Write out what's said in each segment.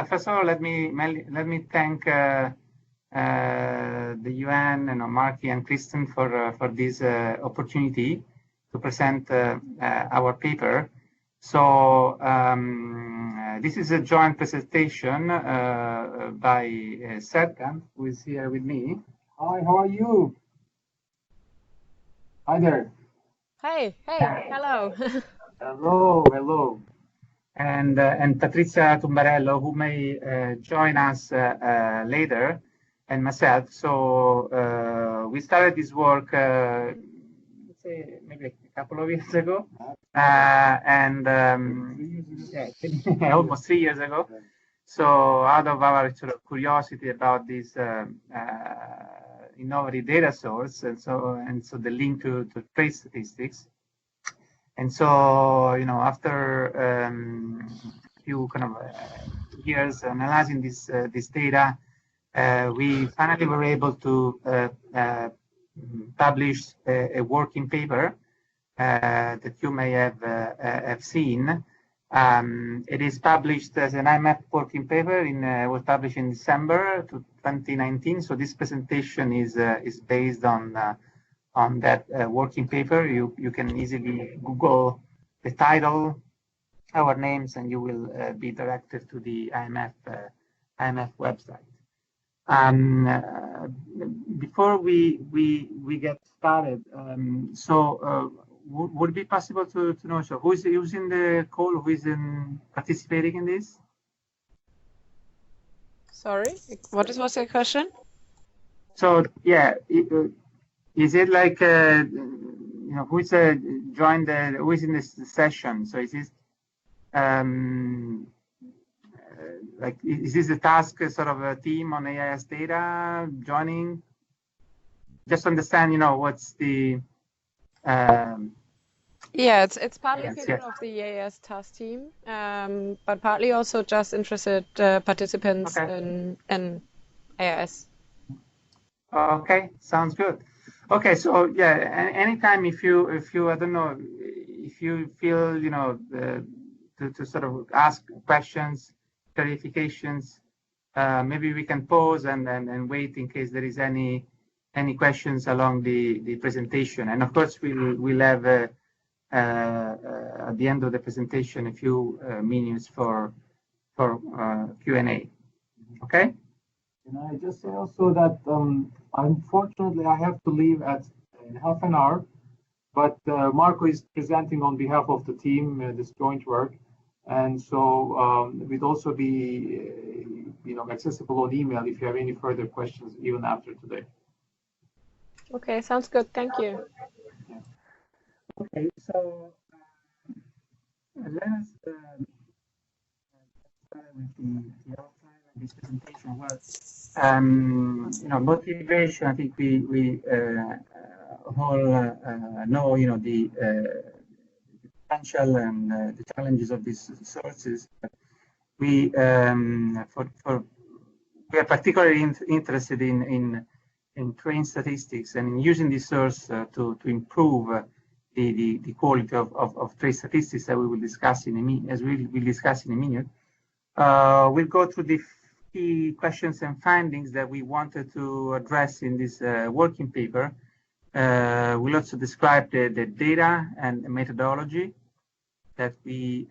First of all, let me thank the UN and Marky and Kristen for this opportunity to present our paper. So this is a joint presentation by Serkan, who is here with me. Hi, how are you? Hi there. Hey, hello. Hello. And Patrizia Tumbarello, who may join us later, and myself. So we started this work, let's say maybe a couple of years ago, and almost 3 years ago. So out of our sort of curiosity about this innovative data source, and so the link to trade statistics. And so, after a few kind of years analyzing this data, we finally were able to publish a working paper that you may have seen. It is published as an IMF working paper. Was published in December 2019. So this presentation is based on that working paper. You can easily Google the title, our names, and you will be directed to the IMF website. Before we get started, would it be possible to know, so who's in the call, who is participating in this? Sorry, what was the question? So yeah, is it like who is who is in this session? So is this like is this a task sort of a team on AIS Data joining? Just understand, what's the yeah, it's partly people of the AIS task team, but partly also just interested participants in AIS. Okay, sounds good. Okay, so yeah, anytime if you I don't know, if you feel to sort of ask questions, clarifications, maybe we can pause and wait in case there is any questions along the presentation. And of course we'll have at the end of the presentation a few minutes for Q&A. Okay. Can I just say also that unfortunately I have to leave at half an hour, but Marco is presenting on behalf of the team this joint work, and so we'd also be accessible on email if you have any further questions even after today. Okay, sounds good. Thank you. Yeah. Okay, so let us start with the outline of this presentation. Well, motivation. I think we all know the potential and the challenges of these sources. We are particularly interested in trade statistics and in using this source to improve the quality of trade statistics that we will discuss in a minute. As we will discuss in a minute, we'll go through the key questions and findings that we wanted to address in this working paper. We'll also describe the data and the methodology that we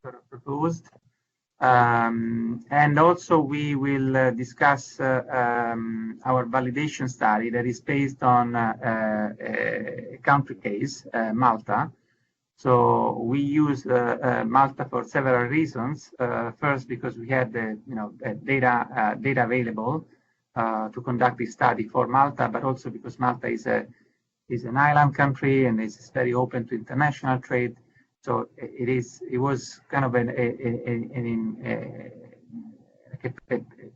sort of proposed. And also we will discuss our validation study that is based on a country case, Malta. So we use Malta for several reasons. First, because we had the data available to conduct this study for Malta, but also because Malta is an island country and is very open to international trade. So it was kind of a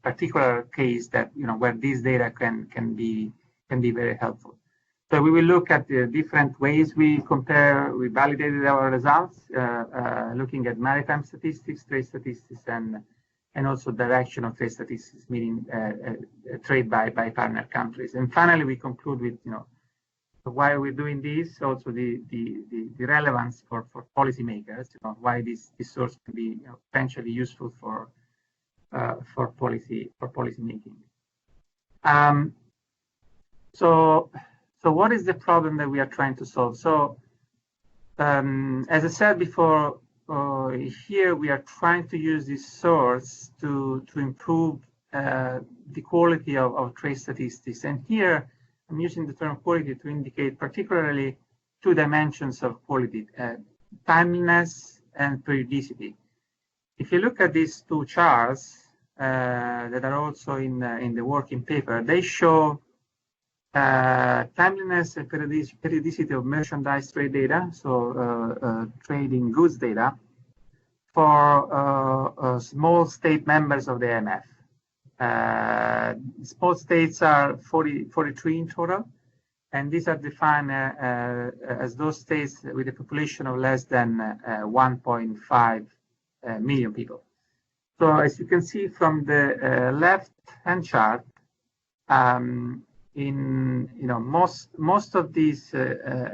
particular case that where this data can be very helpful. So we will look at the different ways we validated our results, looking at maritime statistics, trade statistics, and also direction of trade statistics, meaning trade by partner countries. And finally, we conclude with So why are we doing this? Also the relevance for policymakers, why this source can be potentially useful for policy making. So what is the problem that we are trying to solve? So as I said before, here we are trying to use this source to improve the quality of trade statistics. And here I'm using the term quality to indicate particularly two dimensions of quality, timeliness and periodicity. If you look at these two charts that are also in the working paper, they show timeliness and periodicity of merchandise trade data, so trading goods data, for small state members of the IMF. Small states are 43 in total, and these are defined as those states with a population of less than 1.5 million people. So as you can see from the left-hand chart, in most of these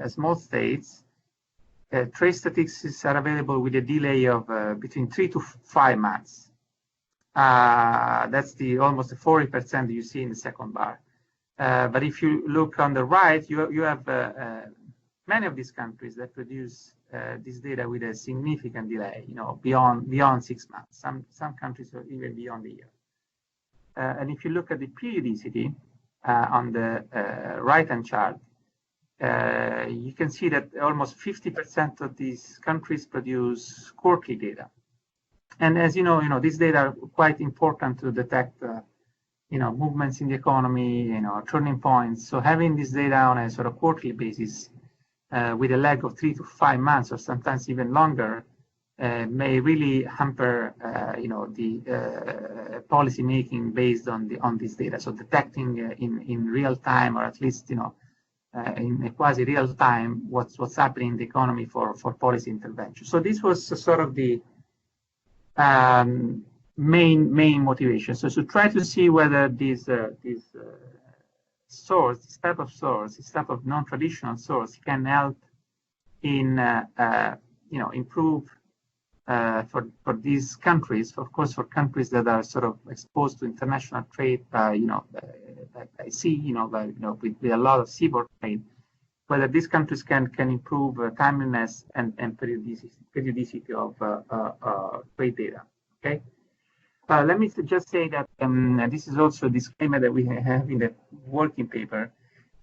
small states, trade statistics are available with a delay of between 3 to 5 months. That's almost the 40% you see in the second bar. But if you look on the right, you have many of these countries that produce this data with a significant delay, beyond 6 months. Some countries are even beyond a year. And if you look at the periodicity on the right-hand chart, you can see that almost 50% of these countries produce quarterly data. And as you know, these data are quite important to detect, movements in the economy, turning points. So having this data on a sort of quarterly basis with a lag of 3 to 5 months, or sometimes even longer, may really hamper, the policy making based on this data. So detecting in real time, or at least, in a quasi real time, what's happening in the economy for policy intervention. So this was sort of the main motivation. So to try to see whether this type of non-traditional source can help in improve for these countries, of course, for countries that are sort of exposed to international trade by sea, with a lot of seaboard trade, whether these countries can improve timeliness and periodicity of trade data. Okay. Let me just say that this is also a disclaimer that we have in the working paper.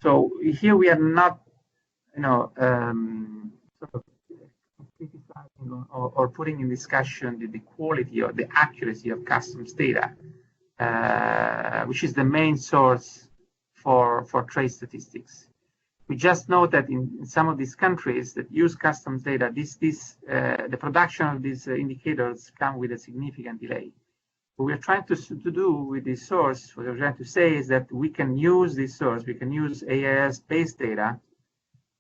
So here we are not, sort of criticizing or putting in discussion the quality or the accuracy of customs data, which is the main source for trade statistics. We just know that in some of these countries that use customs data, the production of these indicators come with a significant delay. What we're trying to do with this source, what we're trying to say is that we can use this source, we can use AIS-based data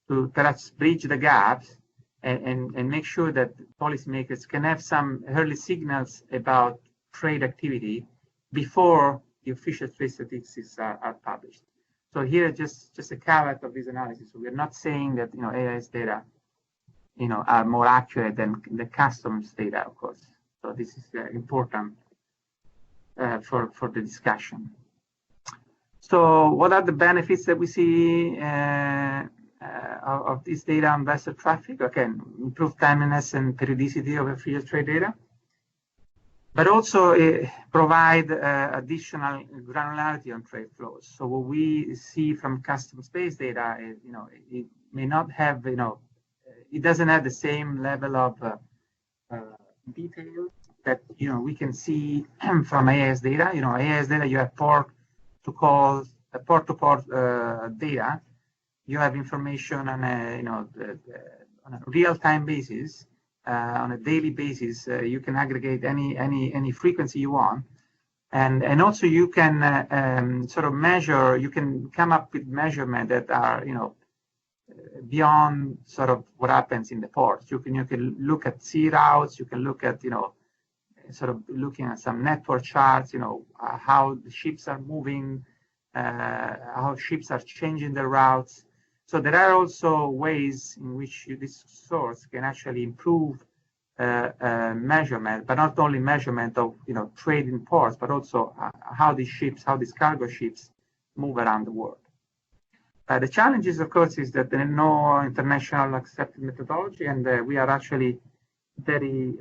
to perhaps bridge the gaps and make sure that policymakers can have some early signals about trade activity before the official trade statistics are published. So here, just a caveat of this analysis. So we're not saying that AIS data, are more accurate than the customs data, of course. So this is important for the discussion. So what are the benefits that we see of this data on vessel traffic? Again, improved timeliness and periodicity of official trade data, but also provide additional granularity on trade flows. So what we see from customs-based data is, it may not have, it doesn't have the same level of detail that we can see from AIS data. AIS data, you have port-to-port data. You have information on a on a real-time basis, on a daily basis. You can aggregate any frequency you want, and also you can sort of measure. You can come up with measurements that are beyond sort of what happens in the ports. You can look at sea routes. You can look at sort of looking at some network charts. How the ships are moving, how ships are changing their routes. So there are also ways in which this source can actually improve measurement, but not only measurement of trade in ports, but also how these cargo ships move around the world. The challenges, of course, is that there is no international accepted methodology, and we are actually very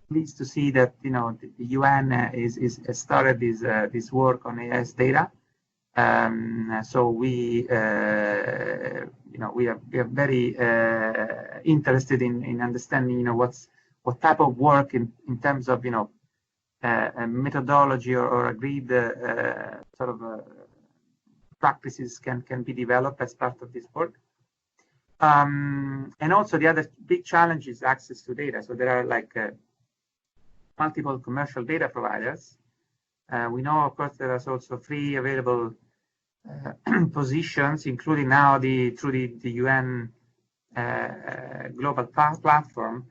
pleased to see that the UN has started this work on AIS data. So we are very interested in understanding what type of work in terms of methodology or agreed sort of practices can be developed as part of this work. And also the other big challenge is access to data. So there are multiple commercial data providers. We know, of course, there are also 3 available positions, including now through the UN global platform.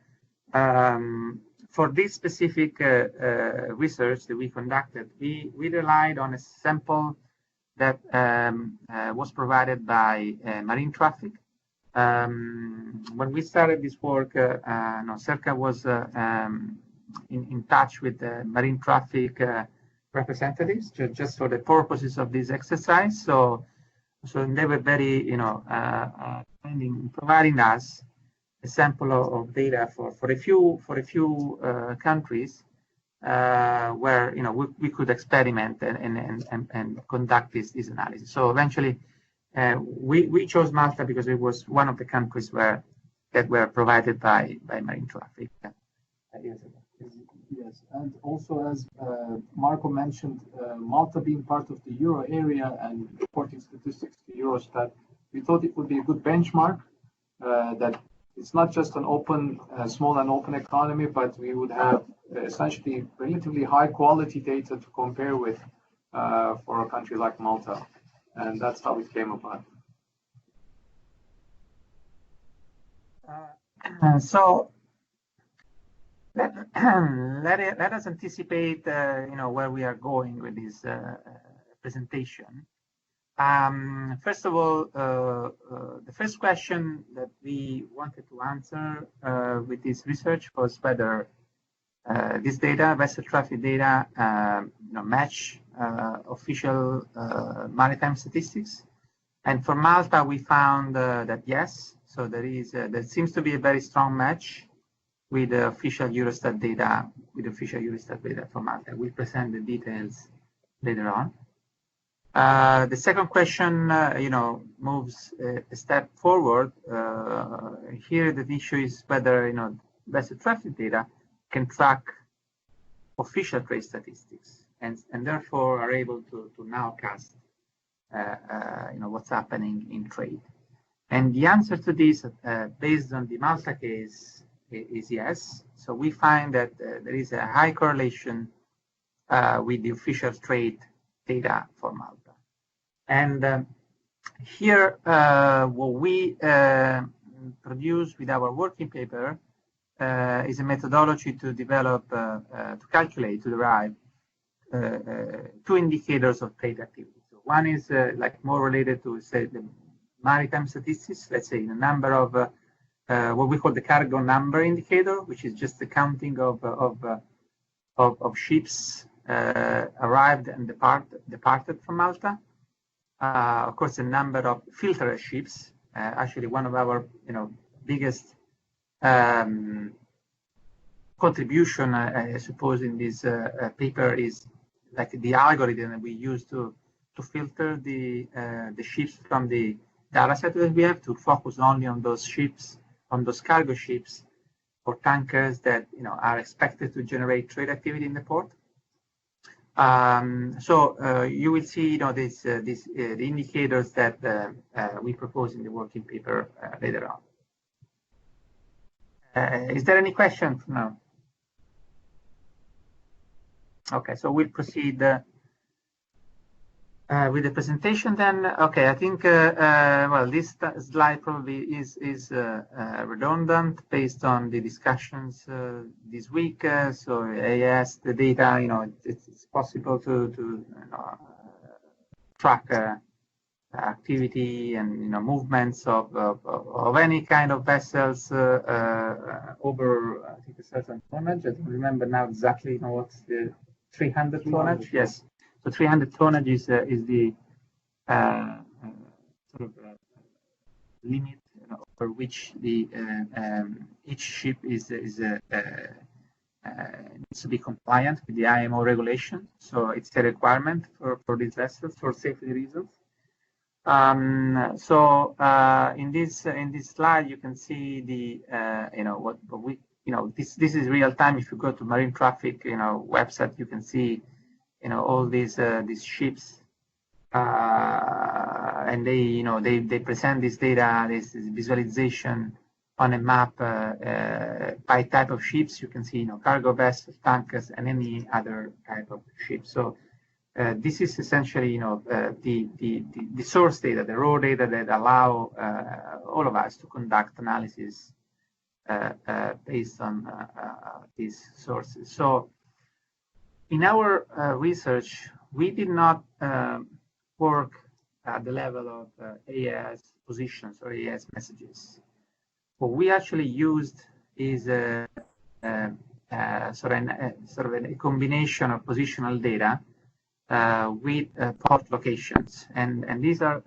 For this specific research that we conducted, we relied on a sample that was provided by marine traffic. When we started this work, CERCA was in touch with the marine traffic representatives just for the purposes of this exercise. So they were very, providing us a sample of data for a few countries where we could experiment and conduct this analysis. So eventually, we chose Malta because it was one of the countries that were provided by marine traffic. Yes, and also as Marco mentioned, Malta being part of the Euro area and reporting statistics to Eurostat, we thought it would be a good benchmark that it's not just an open, small and open economy, but we would have essentially relatively high quality data to compare with for a country like Malta. And that's how it came about. So let us anticipate, where we are going with this presentation. First of all, the first question that we wanted to answer with this research was whether this data, vessel traffic data, match official maritime statistics. And for Malta, we found that yes. So there seems to be a very strong match with the official Eurostat data, for Malta. We'll present the details later on. The second question, moves a step forward. Here, the issue is whether vessel traffic data can track official trade statistics and therefore are able to nowcast what's happening in trade. And the answer to this, based on the Malta case, is yes. So we find that there is a high correlation with the official trade data for Malta. And here, what we produce with our working paper is a methodology to develop, to derive 2 indicators of trade activity. So one is more related to, say, the maritime statistics, let's say the number of what we call the cargo number indicator, which is just the counting of ships arrived and departed from Malta. Of course, the number of filtered ships. Actually, one of our biggest contribution, I suppose, in this paper is the algorithm that we use to filter the ships from the data set that we have, to focus only on those ships, on those cargo ships or tankers that are expected to generate trade activity in the port. So you will see the indicators that we propose in the working paper later on. Is there any question now? Okay, so we'll proceed with the presentation then. Okay, I think well, this slide probably is redundant based on the discussions this week. So AIS, the data, it's possible to track activity and movements of any kind of vessels over, I think, a certain tonnage. I don't remember now exactly what's the 300 tonnage. Yes, so 300 tonnage is the sort of limit over which the each ship is needs to be compliant with the IMO regulation. So it's a requirement for these vessels for safety reasons. So in this slide, you can see the what we this is real time. If you go to marine traffic website, you can see all these ships, and they present this data, this visualization on a map by type of ships. You can see cargo vessels, tankers, and any other type of ship. So this is essentially the source data, the raw data that allow all of us to conduct analysis based on these sources. So in our research, we did not work at the level of AIS positions or AIS messages. What we actually used is sort of a combination of positional data with port locations, and these are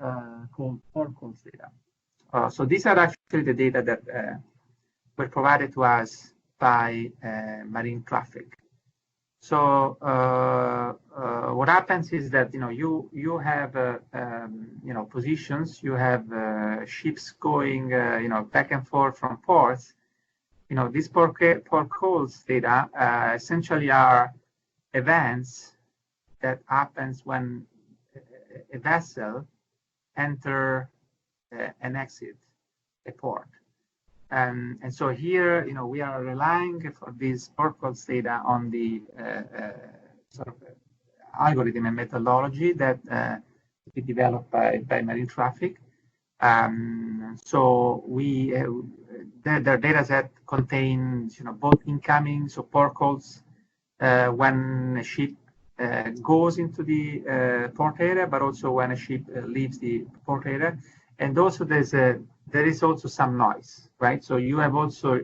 called port calls data. So these are actually the data that were provided to us by marine traffic. So what happens is that you have positions, you have ships going back and forth from ports. These port calls data essentially are events that happens when a vessel enter and exit a port. And so here, we are relying for these port calls data on the sort of algorithm and methodology that we developed by marine traffic. So the data set contains, both incoming, so port calls when a ship goes into the port area, but also when a ship leaves the port area. And also there is also some noise, right? So you have also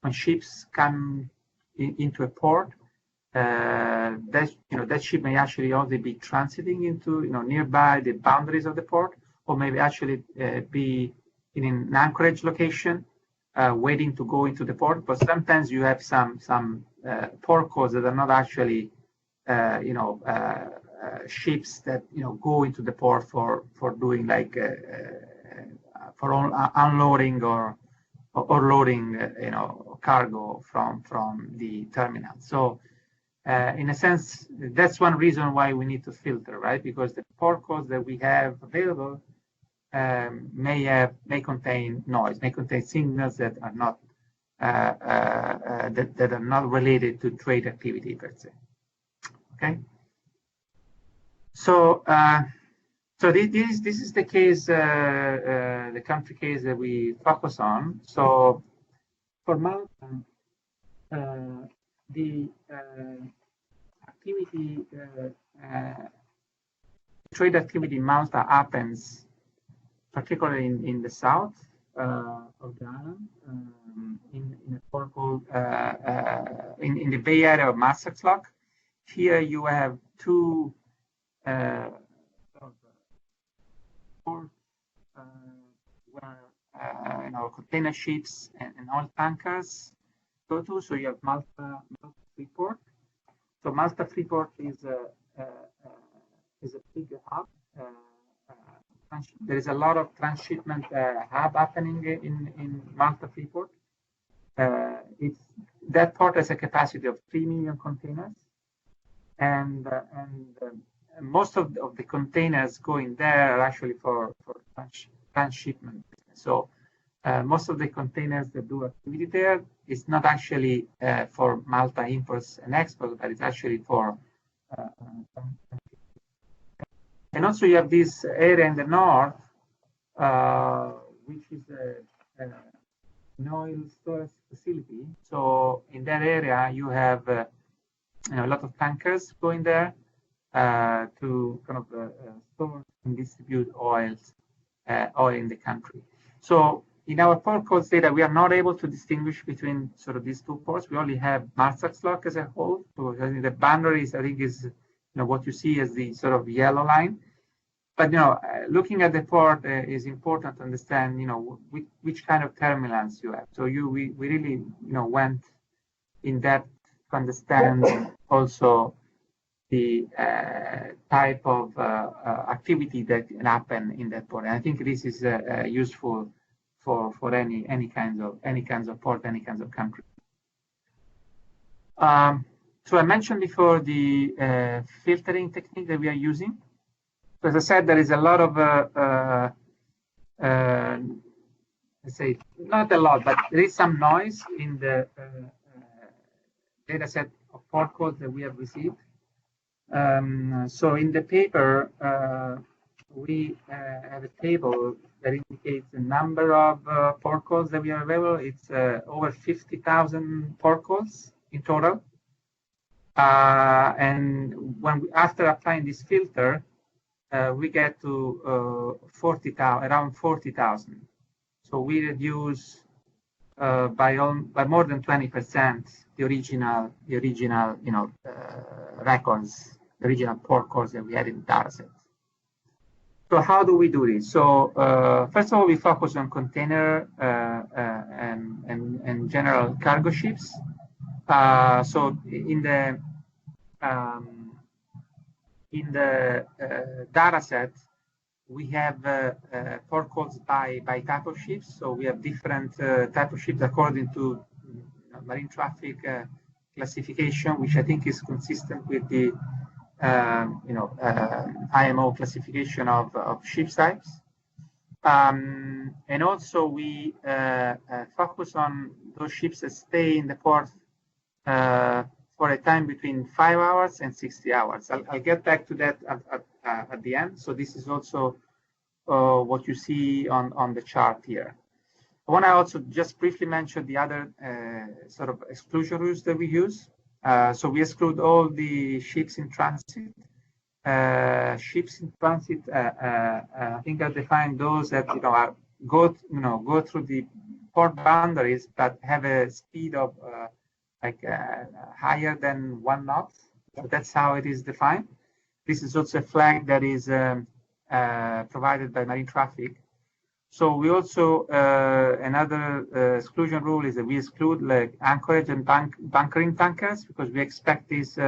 when ships come into a port, that ship may actually only be transiting into nearby the boundaries of the port, or maybe actually be in an anchorage location, waiting to go into the port. But sometimes you have some port calls that are not actually ships that go into the port for doing like for unloading or loading cargo from the terminal. So in a sense, that's one reason why we need to filter, right? Because the port calls that we have available may contain noise, may contain signals that are not that are not related to trade activity per se. Okay. So this is the case, the country case that we focus on. So for Malta, the activity, trade activity in Malta happens particularly in the south of the island, in a port called in the Bay Area of Maastricht. Here you have two ports where container ships and oil tankers go to. So you have Malta Freeport. So Malta Freeport is a big hub. There is a lot of transshipment hub happening in Malta Freeport. That port has a capacity of 3 million containers, and most of the containers going there are actually for transshipment. So most of the containers that do activity there is not actually for Malta imports and exports, but it's actually for and also you have this area in the north, which is an oil storage facility. So in that area, you have a lot of tankers going there. to kind of store and distribute oil in the country. So in our port codes data, we are not able to distinguish between sort of these two ports. We only have Marshallock as a whole. So I think the boundaries, I think, is what you see as the sort of yellow line. But looking at the port is important to understand which kind of terminals you have. So we really went in depth to understand also the type of activity that can happen in that port. And I think this is useful for any kinds of port, any kinds of country. So I mentioned before the filtering technique that we are using. So as I said, there is a lot of let's say not a lot, but there is some noise in the data set of port codes that we have received. So in the paper, we have a table that indicates the number of port codes that we are available. It's over 50,000 port codes in total. And after applying this filter, we get to around 40,000. So we reduce by more than 20% the original records, the original port codes that we had in the dataset. So how do we do this? So first of all, we focus on container and general cargo ships. So in the data set, we have port codes by type of ships. So we have different type of ships according to marine traffic classification, which I think is consistent with the IMO classification of ship types. And also we focus on those ships that stay in the port for a time between 5 hours and 60 hours. I'll get back to that at the end. So this is also what you see on the chart here. I want to also just briefly mention the other sort of exclusion rules that we use. So we exclude all the ships in transit. Ships in transit, I think I defined those that go through the port boundaries, but have a speed of higher than 1 knot. So that's how it is defined. This is also a flag that is provided by marine traffic. So we also another exclusion rule is that we exclude anchorage and bunkering tankers, because we expect these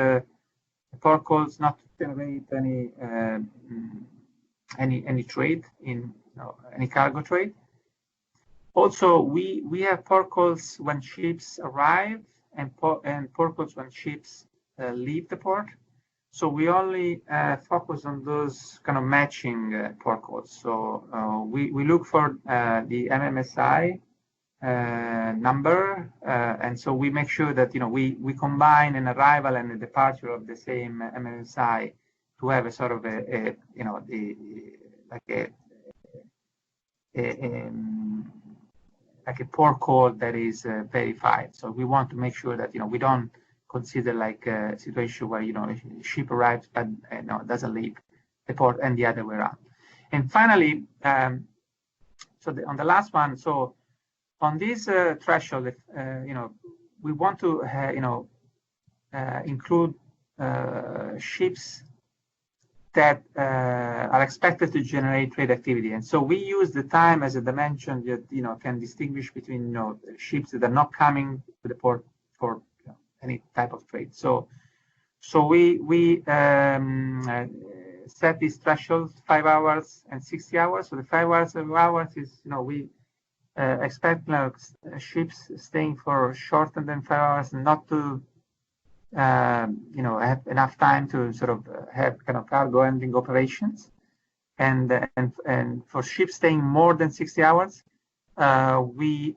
port codes not to generate any trade in any cargo trade. Also, we have port codes when ships arrive and port codes when ships leave the port. So we only focus on those kind of matching port codes. So we look for the MMSI number, and so we make sure that we combine an arrival and a departure of the same MMSI to have a sort of a port code that is verified. So we want to make sure that we don't consider like a situation where a ship arrives but doesn't leave the port, and the other way around. And finally, so on the last one, so on this threshold, we want to include ships that are expected to generate trade activity. And so we use the time as a dimension that can distinguish between ships that are not coming to the port for any type of trade. So we set these thresholds 5 hours and 60 hours. So the 5 hours is we expect ships staying for shorter than 5 hours, not to have enough time to sort of have kind of cargo handling operations, and for ships staying more than 60 hours, we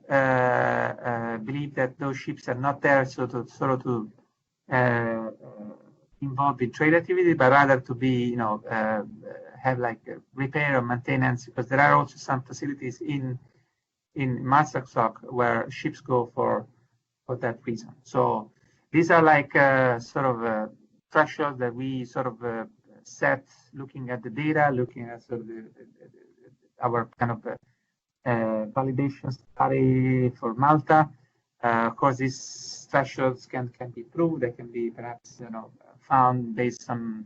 believe that those ships are not there to involved in trade activity, but rather to be have like repair or maintenance, because there are also some facilities in Marshallock where ships go for that reason. So these are like sort of thresholds that we sort of set looking at the data, looking at sort of our kind of validation study for Malta. Of course, these thresholds can be improved. They can be perhaps found based on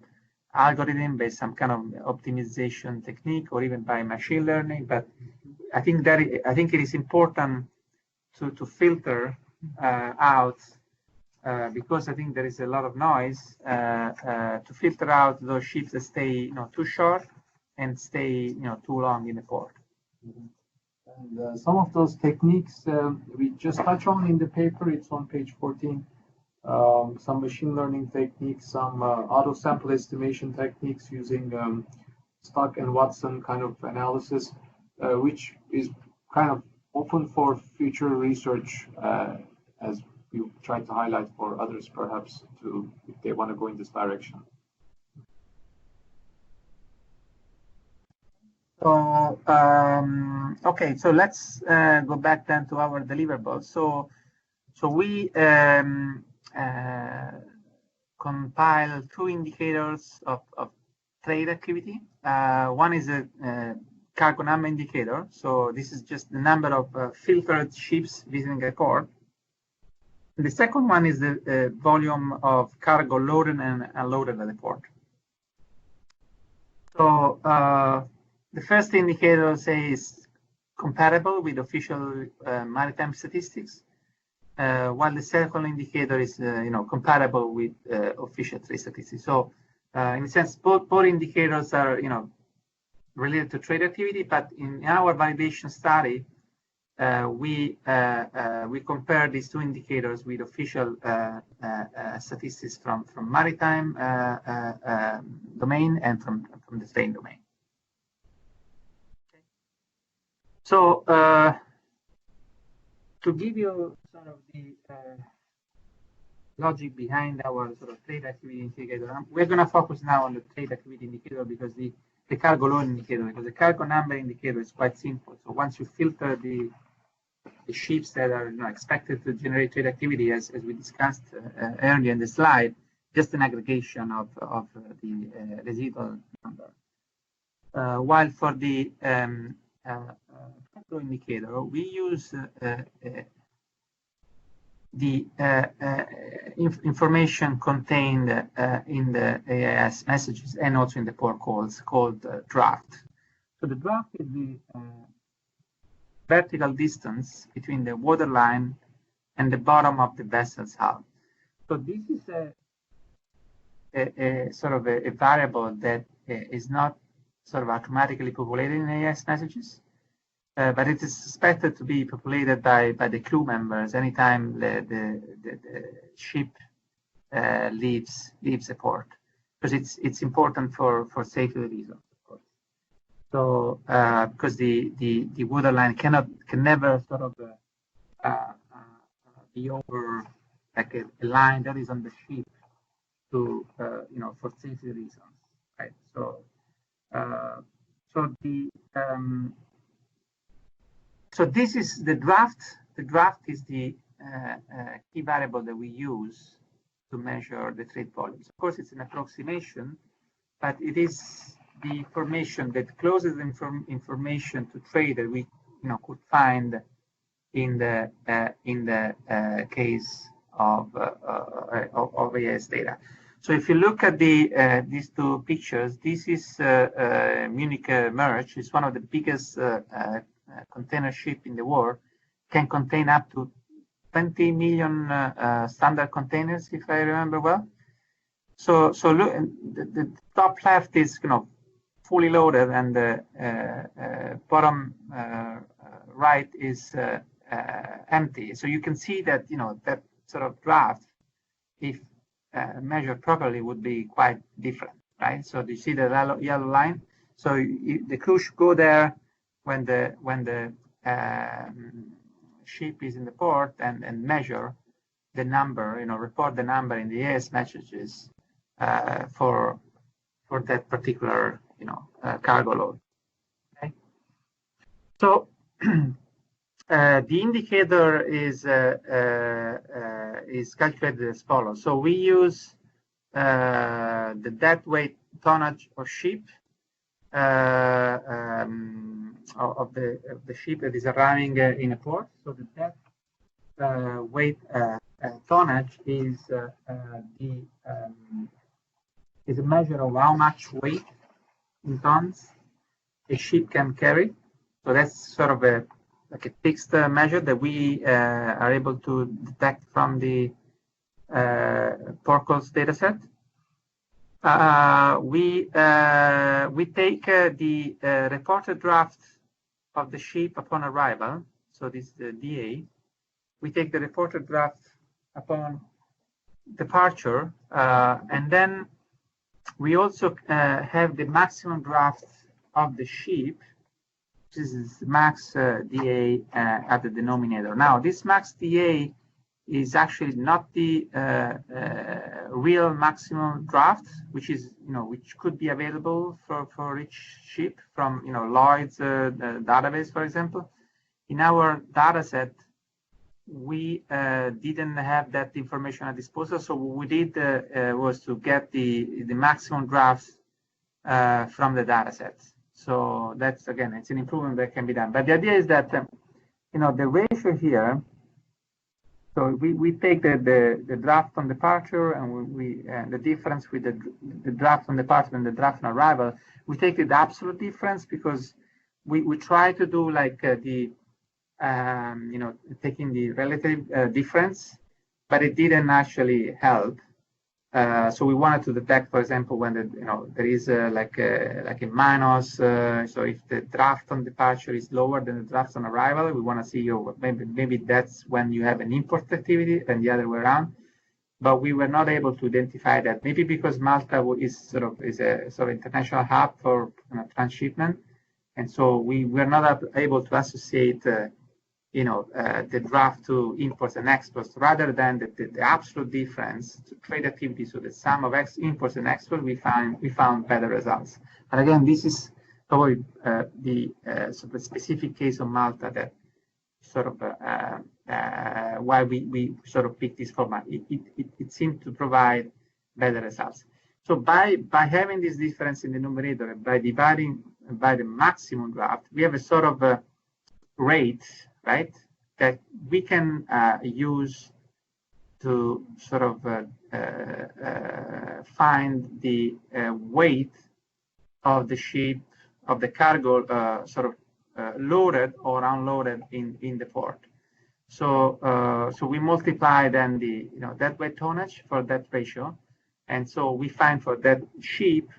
algorithm, based some kind of optimization technique, or even by machine learning. But I think it is important to filter out, because I think there is a lot of noise, to filter out those ships that stay too short and stay too long in the port. Mm-hmm. And some of those techniques we just touch on in the paper. It's on page 14. Some machine learning techniques, some auto sample estimation techniques using Stock and Watson kind of analysis, which is kind of open for future research, as you try to highlight for others, perhaps, if they want to go in this direction. So okay, so let's go back then to our deliverables. So we compile two indicators of trade activity. One is a cargo number indicator. So this is just the number of filtered ships visiting a port. The second one is the volume of cargo loaded and unloaded at the port. So the first indicator says compatible with official maritime statistics, while the second indicator is compatible with official trade statistics. So in a sense, both indicators are related to trade activity, but in our validation study, we compare these two indicators with official statistics from maritime domain and from the trade domain. Okay. So to give you sort of the logic behind our sort of trade activity indicator, we're going to focus now on the trade activity indicator, because the cargo load indicator, because the cargo number indicator is quite simple. So once you filter the ships that are expected to generate trade activity, as we discussed earlier in the slide, just an aggregation of the residual number. While for the cargo indicator, we use the information contained in the AIS messages and also in the port calls, called draft. So the draft is the vertical distance between the waterline and the bottom of the vessel's hull. So this is a sort of a variable that is not sort of automatically populated in AIS messages, but it is expected to be populated by the crew members anytime the ship leaves the port, because it's important for safety reasons. So, because the waterline can never sort of be over like a line that is on the ship to for safety reasons, right? So, so this is the draft. The draft is the key variable that we use to measure the trade volumes. Of course, it's an approximation, but it is the information that closest information to trade that we could find in the case of AIS data. So if you look at these two pictures, this is Munich Merch. It's one of the biggest container ship in the world. Can contain up to 20 million standard containers, if I remember well. So look, the top left is fully loaded, and the bottom right is empty. So you can see that that sort of draft, if measured properly, would be quite different, right? So do you see the yellow line? So the crew should go there when the ship is in the port and measure the number, report the number in the AIS messages for that particular cargo load. Okay. So the indicator is calculated as follows. So we use the deadweight tonnage of ship of the ship that is arriving in a port. So the deadweight tonnage is is a measure of how much weight in tons a ship can carry. So that's sort of like a fixed measure that we are able to detect from the PORCOS data set. We take the reported draft of the ship upon arrival. So this is the DA. We take the reported draft upon departure, and then we also have the maximum draft of the ship. This is max DA at the denominator. Now, this max DA is actually not the real maximum draft, which is which could be available for each ship from Lloyd's database, for example. In our data set, we didn't have that information at disposal, so what we did was to get the maximum drafts from the data set. So that's, again, it's an improvement that can be done. But the idea is that the ratio here. So we take the draft on departure and the difference with the draft on departure and the draft on arrival. We take the absolute difference because we try to do like taking the relative difference, but it didn't actually help. So we wanted to detect, for example, when there is like a minus. So if the draft on departure is lower than the draft on arrival, we want to see maybe that's when you have an import activity and the other way around. But we were not able to identify that. Maybe because Malta is a sort of international hub for transshipment, and so we were not able to associate the draft to imports and exports, rather than the absolute difference to trade activity. So the sum of imports and exports, we found better results. And again, this is probably the sort of specific case of Malta that sort of why we sort of picked this format. It seemed to provide better results. So by having this difference in the numerator and by dividing by the maximum draft, we have a sort of a rate, right, that we can use to sort of find the weight of the ship, of the cargo sort of loaded or unloaded in the port. So so we multiply then the deadweight tonnage for that ratio, and so we find for that ship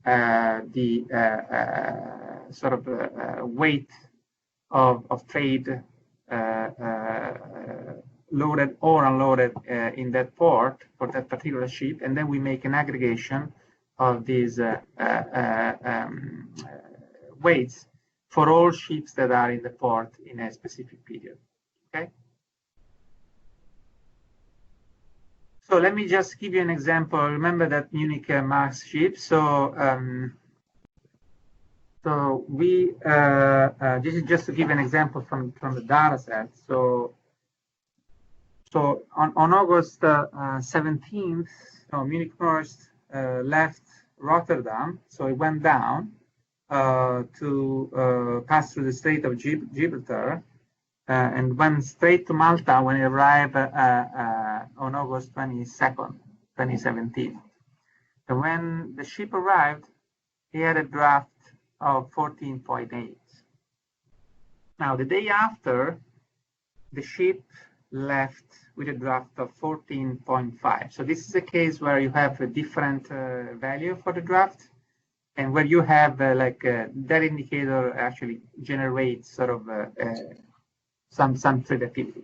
the sort of weight of trade loaded or unloaded in that port for that particular ship, and then we make an aggregation of these weights for all ships that are in the port in a specific period. Okay. So let me just give you an example. Remember that Munich Max ship. So so we this is just to give an example from the data set. So on August 17th, Munich First left Rotterdam. So it went down to pass through the Strait of Gibraltar and went straight to Malta when it arrived on August 22nd, 2017. And when the ship arrived, he had a draft of 14.8. Now, the day after, the ship left with a draft of 14.5. So this is a case where you have a different value for the draft, and where you have that indicator actually generates sort of some trade activity.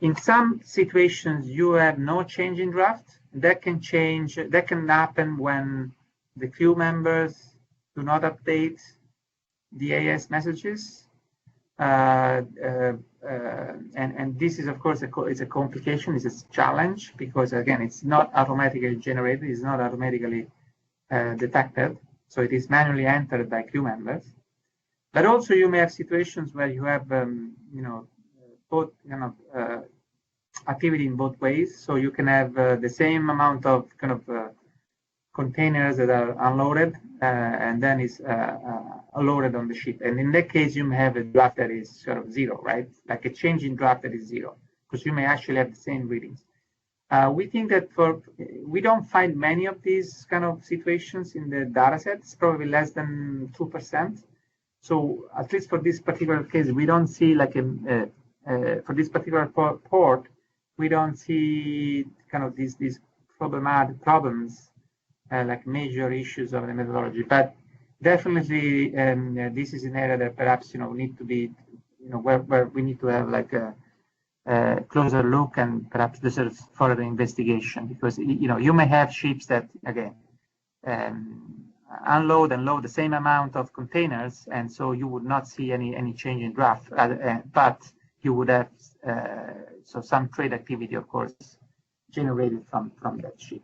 In some situations, you have no change in draft. That can change. That can happen when the crew members do not update the AIS messages, and this is, of course, it's a complication. It's a challenge because, again, it's not automatically generated. It's not automatically detected. So it is manually entered by crew members. But also you may have situations where you have, both activity in both ways. So you can have the same amount of containers that are unloaded and then is loaded on the ship. And in that case, you may have a draft that is sort of zero, right? Like a change in draft that is zero, because you may actually have the same readings. We think that we don't find many of these kind of situations in the data sets, probably less than 2%. So at least for this particular case, we don't see like for this particular port, we don't see kind of these problematic problems, like major issues of the methodology. But definitely, this is an area that perhaps need to be, where we need to have like a closer look and perhaps deserve further investigation, because you may have ships that again unload and load the same amount of containers, and so you would not see any change in draft, but you would have so some trade activity, of course, generated from that ship.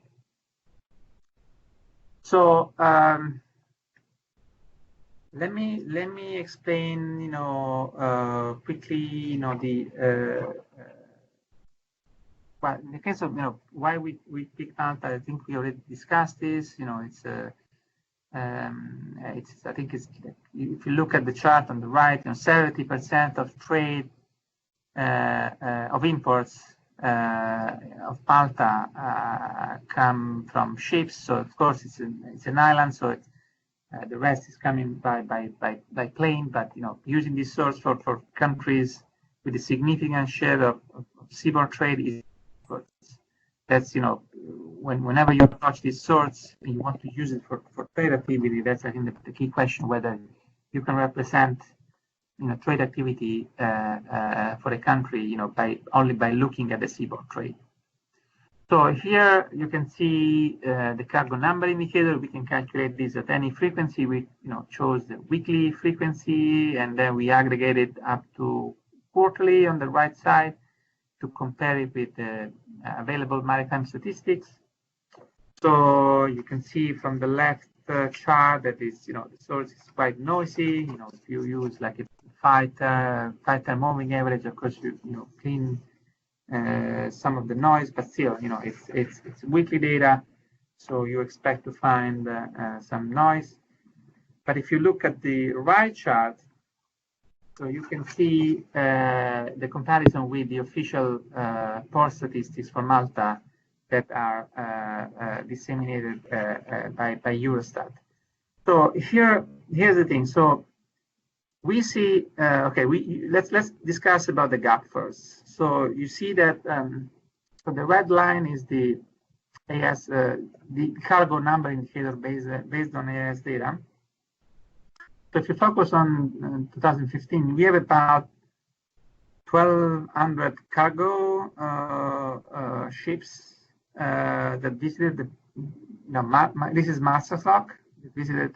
So let me explain, quickly, well, in the case of why we picked Malta, I think we already discussed this. I think it's, if you look at the chart on the right, 70% of trade of imports of Malta come from ships. So of course it's an island, so the rest is coming by plane. But using this source for countries with a significant share of seaborne trade is, that's whenever you approach this source and you want to use it for trade activity, that's I think the key question, whether you can represent trade activity for a country only by looking at the seaborne trade. So here you can see the cargo number indicator. We can calculate this at any frequency. We chose the weekly frequency, and then we aggregate it up to quarterly on the right side to compare it with the available maritime statistics. So you can see from the left chart that is, the source is quite noisy. If you use like a 5-time moving average, of course you clean some of the noise, but still, it's weekly data, so you expect to find some noise. But if you look at the right chart, so you can see the comparison with the official port statistics for Malta that are disseminated by Eurostat. So here's the thing. So we see, okay, let's discuss about the gap first. So you see that so the red line is the AIS, the cargo number indicator based on AIS data. So if you focus on 2015, we have about 1,200 cargo ships that visited the, this is Masterlock, visited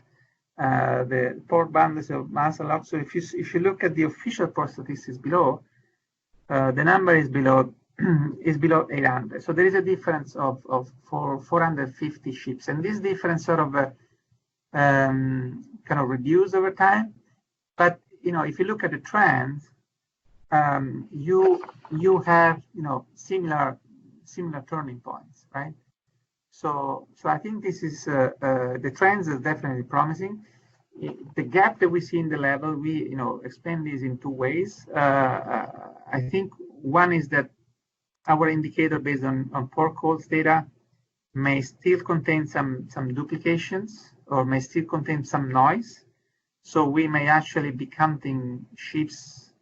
the port boundaries of Masterlock. So if you look at the official port statistics below, the number is below 800. So there is a difference of 450 ships, and this difference sort of kind of reduce over time. But if you look at the trends, you have similar turning points, right? So I think this is the trends are definitely promising. The gap that we see in the level, we explain this in two ways. I think one is that our indicator based on port calls data may still contain some duplications, or may still contain some noise. So we may actually be counting ships,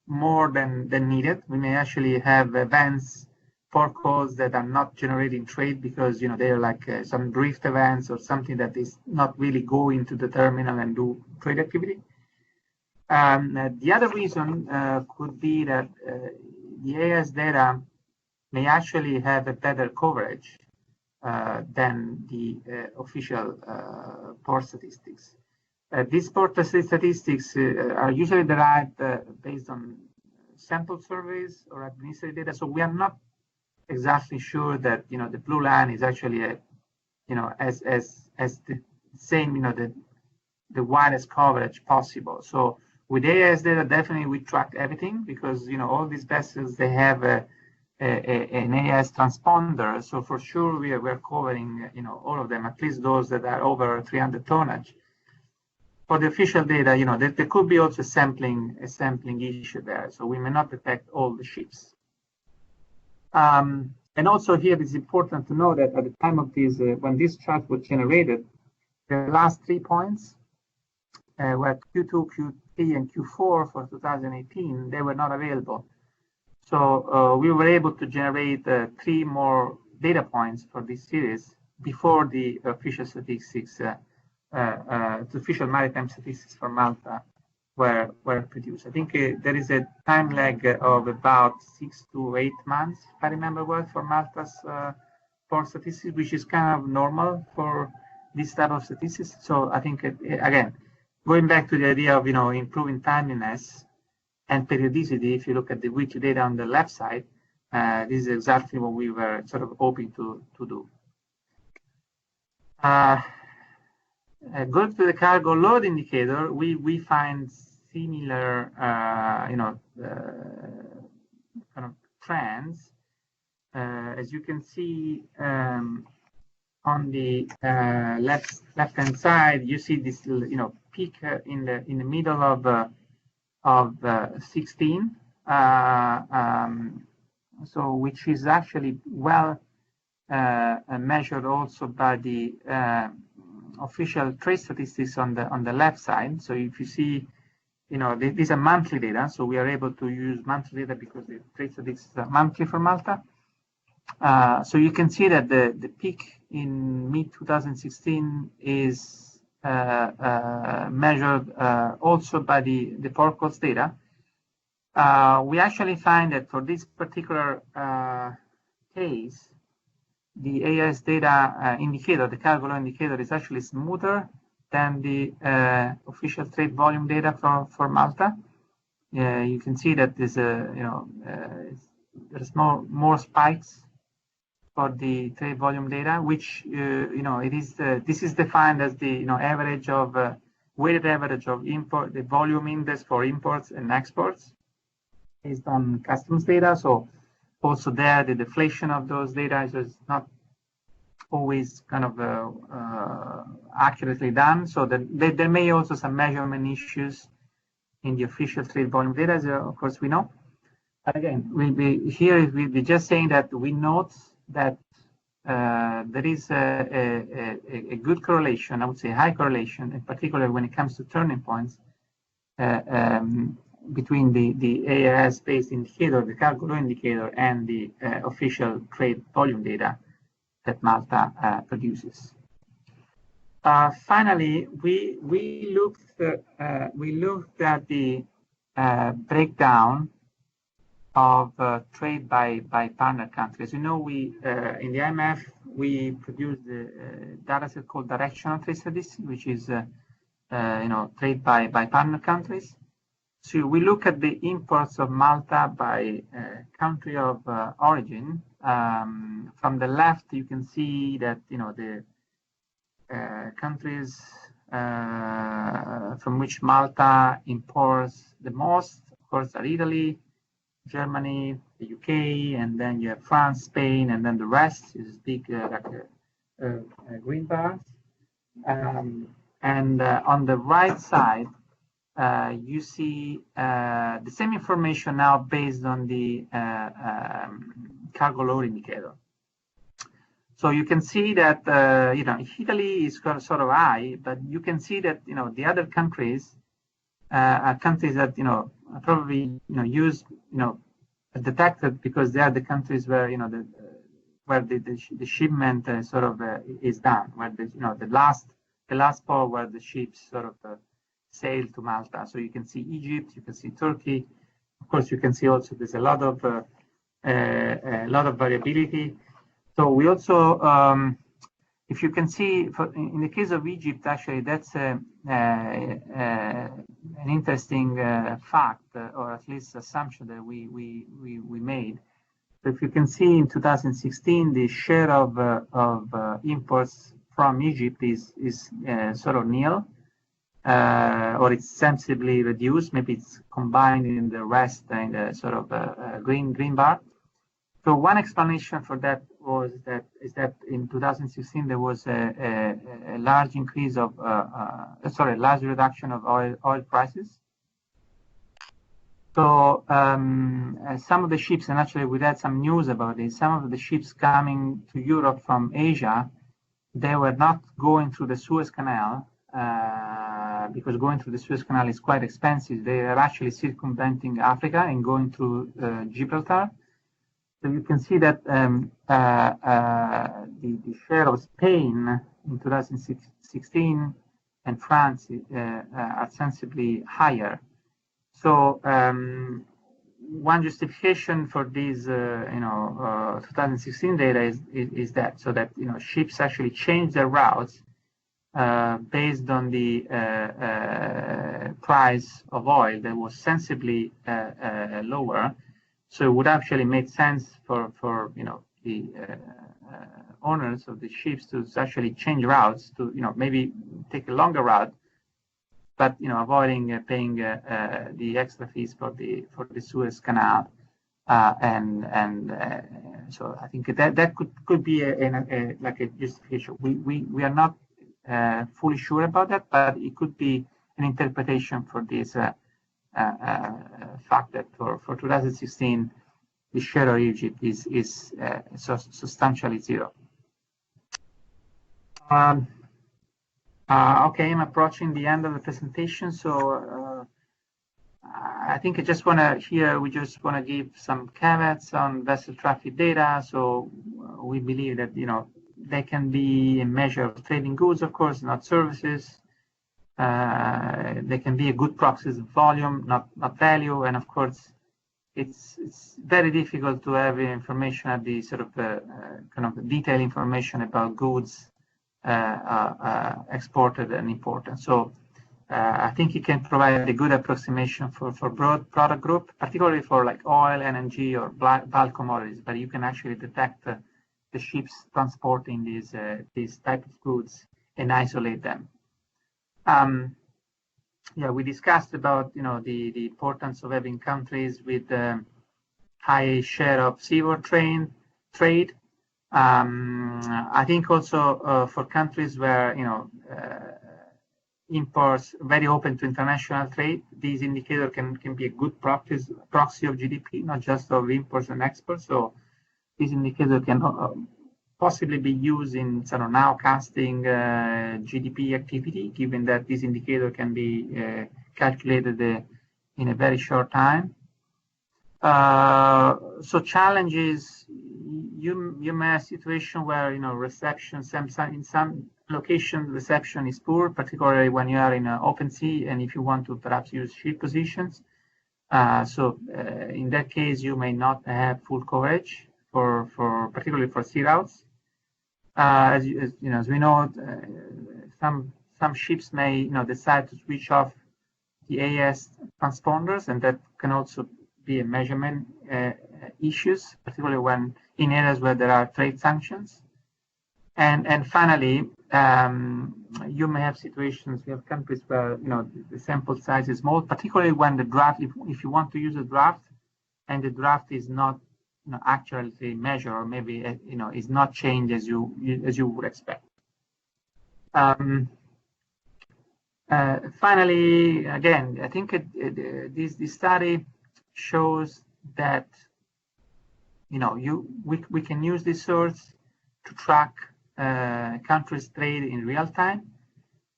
more than needed. We may actually have events, port calls that are not generating trade because, they are like some drift events or something that is not really going to the terminal and do trade activity. The other reason could be that the AIS data may actually have a better coverage than the official port statistics. These port statistics are usually derived based on sample surveys or administrative data, so we are not exactly sure that the blue line is actually as the same the widest coverage possible. So with AIS data, definitely we track everything because all these vessels, they have a an AIS transponder. So for sure, we're covering, all of them, at least those that are over 300 tonnage. For the official data, there could be also a sampling issue there. So we may not detect all the ships. And also here, it's important to know that at the time of this, when this chart was generated, the last 3 points were Q2, Q3, and Q4 for 2018. They were not available. So we were able to generate 3 more data points for this series before the official statistics, the official maritime statistics for Malta were produced. I think there is a time lag of about 6 to 8 months, if I remember well, for Malta's port statistics, which is kind of normal for this type of statistics. So I think, again, going back to the idea of improving timeliness and periodicity, if you look at the weekly data on the left side, this is exactly what we were sort of hoping to do. Going to the cargo load indicator, we find similar, kind of trends. As you can see on the left-hand side, you see this, peak in the middle of 16. So which is actually well measured also by the official trade statistics on the left side. So if you see, these are monthly data, so we are able to use monthly data because the trade statistics are monthly for Malta. So you can see that the peak in mid-2016 is measured also by the port codes data. We actually find that for this particular case, the AIS data indicator, the cargo load indicator, is actually smoother than the official trade volume data for Malta. You can see that there's there's more spikes for the trade volume data, which this is defined as the average of weighted average of import, the volume index for imports and exports based on customs data. So also there, the deflation of those data is not always kind of accurately done. So that there may also some measurement issues in the official trade volume data, as of course we know. But again, we're just saying that we note that there is a good correlation, I would say high correlation, in particular when it comes to turning points, between the AIS-based indicator, the cargo load indicator, and the official trade volume data that Malta produces. Finally, we looked at the breakdown of trade by partner countries. We in the IMF we produced a data set called directional trade statistics, which is trade by partner countries. So we look at the imports of Malta by country of origin. From the left, you can see that the countries from which Malta imports the most, of course, are Italy, Germany, the UK, and then you have France, Spain, and then the rest is big green bars. And on the right side, you see the same information now based on the cargo load indicator. So you can see that Italy is sort of high, but you can see that the other countries are countries that probably use detected because they are the countries where the shipment sort of is done, where the last port where the ships sort of sail to Malta. So you can see Egypt, you can see Turkey. Of course, you can see also there's a lot of variability. So we also, if you can see, in the case of Egypt, actually that's an interesting fact, or at least assumption that we made. So if you can see in 2016, the share of imports from Egypt is sort of nil. Or it's sensibly reduced. Maybe it's combined in the rest in the sort of green bar. So one explanation for that is that in 2016 there was a large increase of large reduction of oil prices. So some of the ships, and actually we had some news about this, some of the ships coming to Europe from Asia, they were not going through the Suez Canal because going through the Suez Canal is quite expensive. They are actually circumventing Africa and going through Gibraltar. So you can see that the share of Spain in 2016 and France are sensibly higher. So one justification for this, 2016 data is that ships actually change their routes based on the price of oil that was sensibly lower. So it would actually make sense for the owners of the ships to actually change routes to maybe take a longer route, but avoiding paying the extra fees for the Suez Canal, so I think that could be like a justification. We are not fully sure about that, but it could be an interpretation for this fact that for 2016 the share of Egypt is substantially zero. Okay, I'm approaching the end of the presentation, so I think we just want to give some caveats on vessel traffic data. So we believe that they can be a measure of trading goods, of course, not services. They can be a good proxy of volume, not value, and of course, it's very difficult to have information at the sort of kind of detailed information about goods exported and imported. So I think it can provide a good approximation for broad product group, particularly for like oil, LNG, or bulk commodities. But you can actually detect the ships transporting these type of goods and isolate them. We discussed about the importance of having countries with high share of seaboard trade. I think also for countries where imports very open to international trade, these indicators can be a good proxy of GDP, not just of imports and exports. So this indicator can possibly be used in sort of nowcasting GDP activity, given that this indicator can be calculated in a very short time. So challenges, you may have a situation where reception, in some locations reception is poor, particularly when you are in an open sea and if you want to perhaps use ship positions. So in that case, you may not have full coverage particularly for sea routes. As we know, some ships may decide to switch off the AIS transponders, and that can also be a measurement issues, particularly when in areas where there are trade sanctions. And finally, you may have situations, you have countries where the sample size is small, particularly when the draft, if you want to use a draft and the draft is not accurately measured, or maybe is not changed as you would expect. Finally, again, I think this study shows that we can use this source to track countries' trade in real time.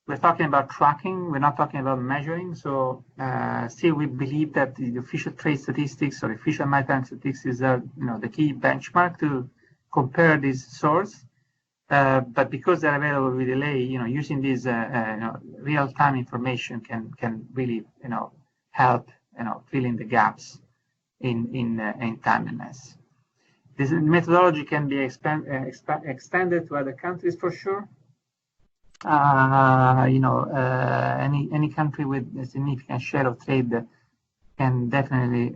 We're talking about tracking, we're not talking about measuring. So still we believe that the official trade statistics or official maritime statistics are the key benchmark to compare this source. But because they're available with delay, using this real-time information can really help fill in the gaps in timeliness. This methodology can be extended to other countries for sure. Any country with a significant share of trade can definitely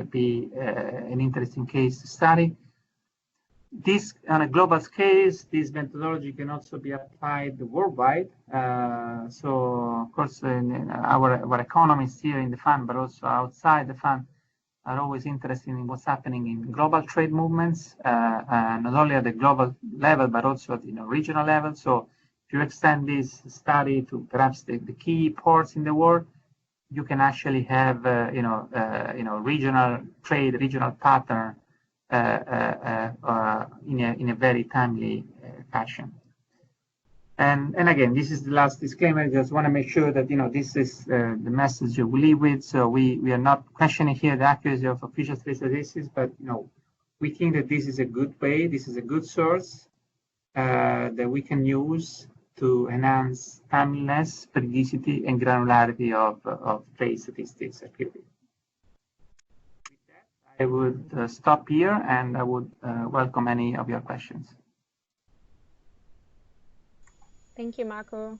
be an interesting case to study. This, on a global scale, this methodology can also be applied worldwide. So, of course, our economists here in the fund, but also outside the fund, are always interested in what's happening in global trade movements, not only at the global level, but also at regional level. So if you extend this study to perhaps the key ports in the world, you can actually have regional trade, regional pattern in a very timely fashion. And again, this is the last disclaimer. I just want to make sure that this is the message we leave with. So we are not questioning here the accuracy of official trade statistics, but we think that this is a good way. This is a good source that we can use to enhance timeliness, periodicity, and granularity of trade statistics activity. With that, I would stop here, and I would welcome any of your questions. Thank you, Marco.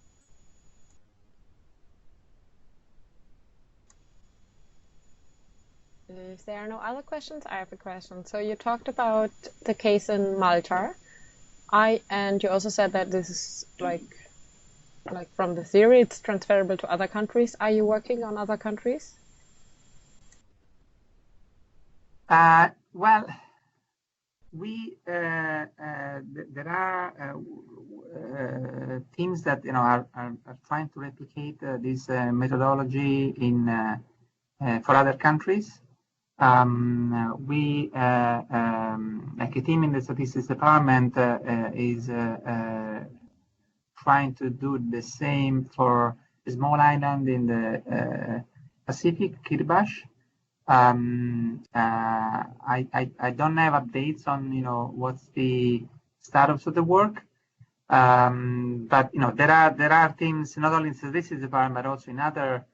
If there are no other questions, I have a question. So you talked about the case in Malta, and you also said that this is like from the theory, it's transferable to other countries. Are you working on other countries? Well, there are teams that are trying to replicate this methodology for other countries. We like a team in the statistics department is trying to do the same for a small island in the Pacific, Kiribati. I don't have updates on what's the status of the work, but there are teams not only in the statistics department but also in other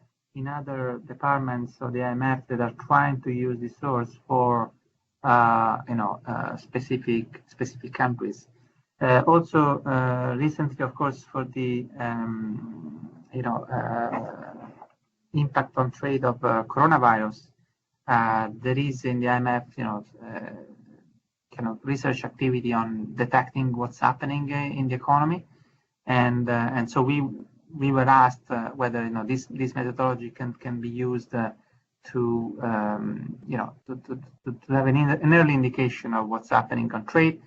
departments of the IMF that are trying to use this source for specific countries. Also, recently, of course, for the impact on trade of coronavirus. There is in the IMF, kind of research activity on detecting what's happening in the economy, and so we were asked whether this methodology can be used to have an early indication of what's happening on trade.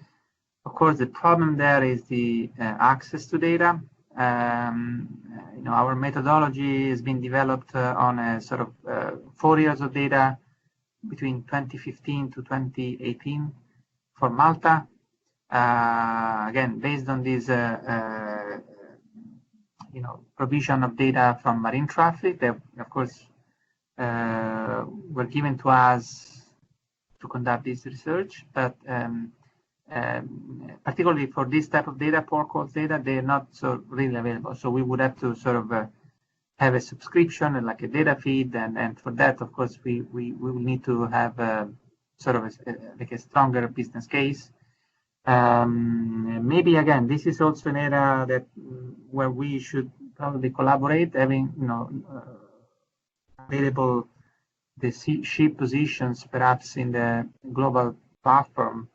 Of course, the problem there is the access to data. Our methodology has been developed on a sort of 4 years of data between 2015 to 2018 for Malta. Again, based on this provision of data from marine traffic that, of course, were given to us to conduct this research, but particularly for this type of data, port calls data, they're not so really available. So we would have to sort of have a subscription and like a data feed, and for that, of course, we will need to have sort of a stronger business case. Maybe again, this is also an area that where we should probably collaborate, having available the ship positions perhaps in the global platform.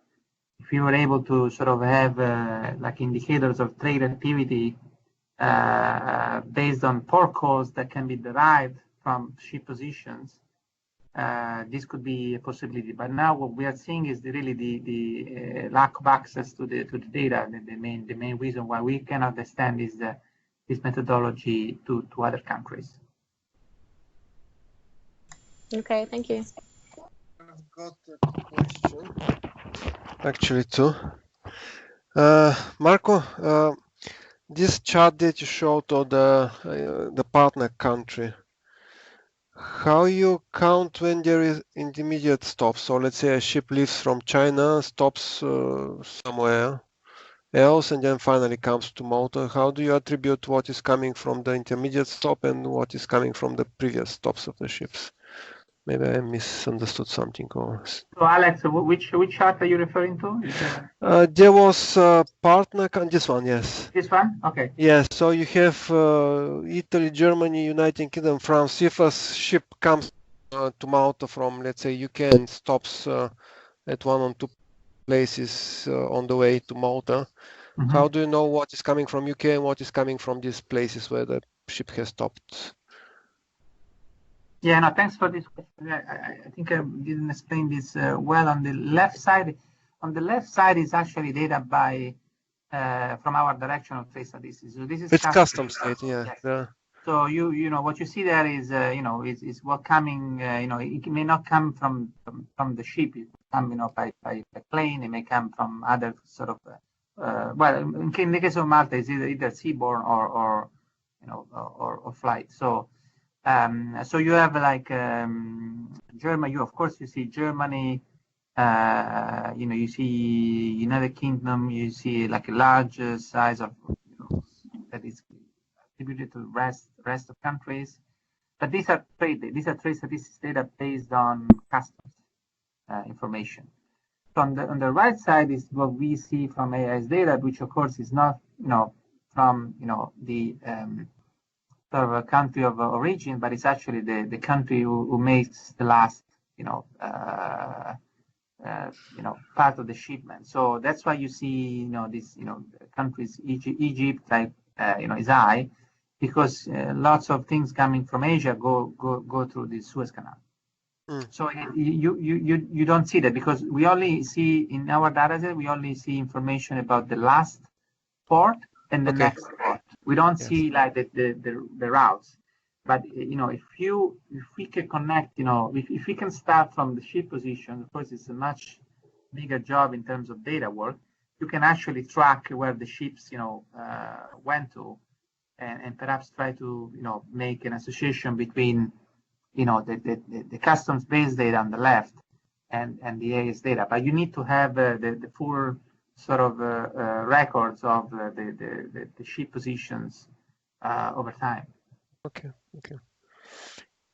If we were able to sort of have like indicators of trade activity based on port calls that can be derived from ship positions, this could be a possibility. But now what we are seeing is really the lack of access to the data. The main reason why we cannot extend is this methodology to other countries. Okay, thank you. I've got a question. Actually, two. Marco, this chart that you showed of the partner country, how you count when there is intermediate stops? So let's say a ship leaves from China, stops somewhere else, and then finally comes to Malta. How do you attribute what is coming from the intermediate stop and what is coming from the previous stops of the ships? Maybe I misunderstood something. Or... So Alex, which chart are you referring to? There was partner, this one, yes. This one? Okay. Yes, so you have Italy, Germany, United Kingdom, France. If a ship comes to Malta from, let's say, UK and stops at one or two places on the way to Malta, how do you know what is coming from UK and what is coming from these places where the ship has stopped? Yeah, no, thanks for this question. I think I didn't explain this well. On the left side is actually data by from our directional trace statistics. So this is It's custom state, yeah. Yes. Yeah. So you know what you see there is is what coming. It may not come from the ship. It may come by plane. It may come from other sort of well, in the case of Malta, it's either seaborne or or flight. So so you have like Germany. Of course you see Germany. You see United Kingdom. You see like a large size of that is attributed to rest of countries. But these are trade statistics data based on customs information. So on the right side is what we see from AIS data, which of course is not from the sort of a country of origin, but it's actually the country who makes the last part of the shipment. So that's why you see these countries, Egypt like is high, because lots of things coming from Asia go through the Suez Canal. So you don't see that, because we only see in our data set, we only see information about the last port and the next port. We don't see like the routes. But if we can connect, if we can start from the ship position, of course it's a much bigger job in terms of data work. You can actually track where the ships went to, and perhaps try to make an association between the customs based data on the left and the AIS data. But you need to have the full sort of records of the ship positions over time. Okay.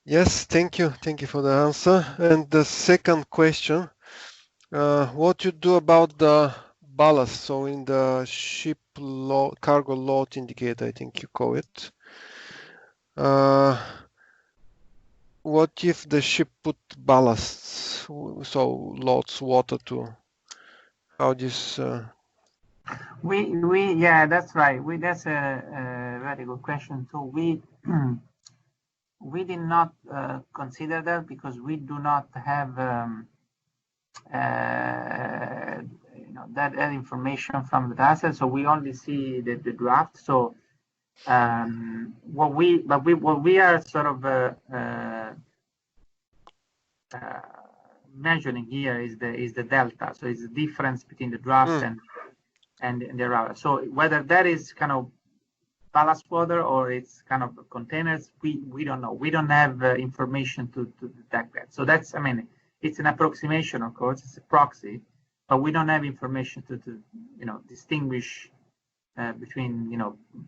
Yes, thank you for the answer. And the second question, what you do about the ballast? So in the ship load, cargo load indicator, I think you call it. What if the ship put ballasts, so loads water to? How this? Yeah, that's right. That's a very good question too. We did not consider that, because we do not have that information from the data, so we only see the draft. So what we are sort of measuring here is the delta. So it's the difference between the draft and the router. So whether that is kind of ballast water or it's kind of containers, we don't know. We don't have information to detect that. So that's, I mean, it's an approximation, of course, it's a proxy, but we don't have information to distinguish between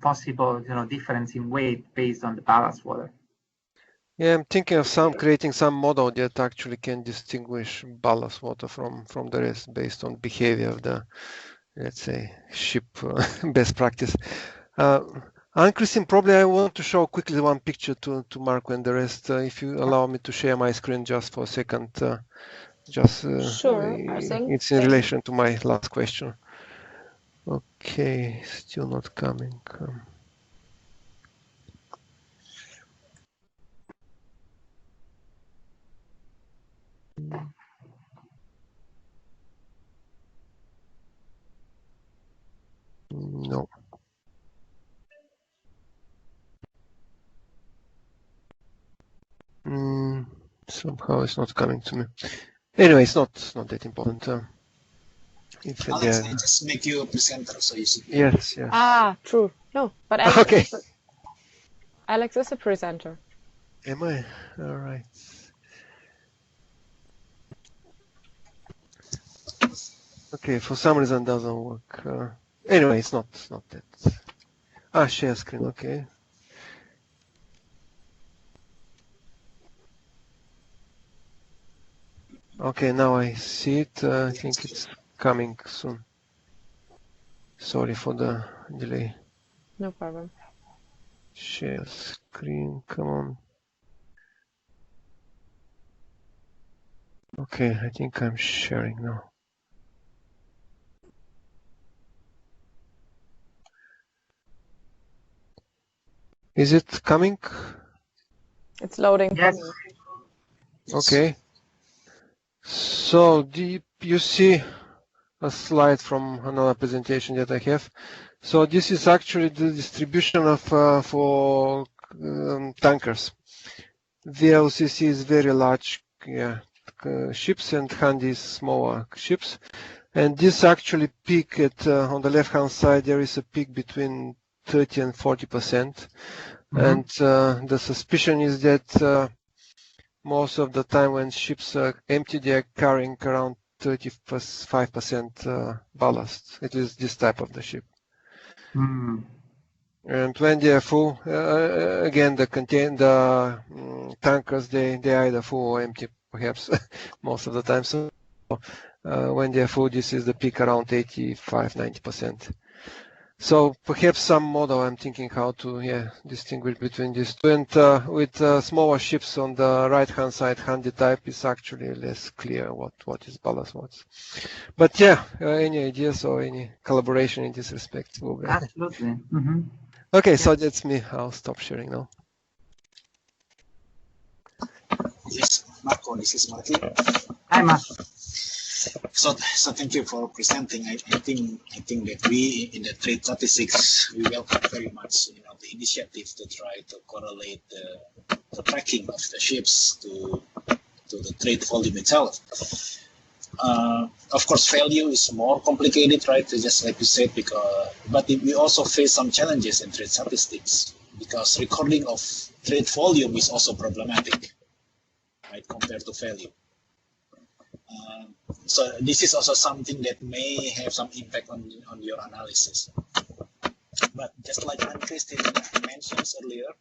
possible difference in weight based on the ballast water. Yeah, I'm thinking of creating some model that actually can distinguish ballast water from the rest based on behavior of the, let's say, ship best practice. Christine, probably I want to show quickly one picture to Marco and the rest. If you allow me to share my screen just for a second, sure. It's in relation to my last question. Okay, still not coming. No. Somehow it's not coming to me. Anyway, it's not that important. Alex, I just make you a presenter so you see. Yes. Ah, true. No, but Alex is a presenter. Am I? All right. Okay, for some reason it doesn't work. Anyway, it's not that. Share screen. Okay. Okay, now I see it. I think it's coming soon. Sorry for the delay. No problem. Share screen, come on. Okay, I think I'm sharing now. Is it coming? It's loading. Yes, Okay. So you see a slide from another presentation that I have. So this is actually the distribution of for tankers. VLCC is very large ships and Handy is smaller ships. And this actually peak at on the left-hand side, there is a peak between 30 and 40%. And the suspicion is that most of the time when ships are empty, they are carrying around 35% ballast. It is this type of the ship. And when they are full, again, the tankers, they are either full or empty, perhaps, most of the time. So when they are full, this is the peak around 85–90%. So perhaps some model I'm thinking how to distinguish between these two. And with smaller ships on the right-hand side, Handy type is actually less clear what is ballast what's. But any ideas or any collaboration in this respect? Absolutely. Okay, so that's me. I'll stop sharing now. Yes, Marco, this is Marty. Hi, Marco. So thank you for presenting. I think that we in the trade statistics we welcome very much the initiative to try to correlate the tracking of the ships to the trade volume itself. Of course, value is more complicated, right? Just like you said, but we also face some challenges in trade statistics because recording of trade volume is also problematic, right, compared to value. So this is also something that may have some impact on your analysis. But just like Christine mentioned earlier,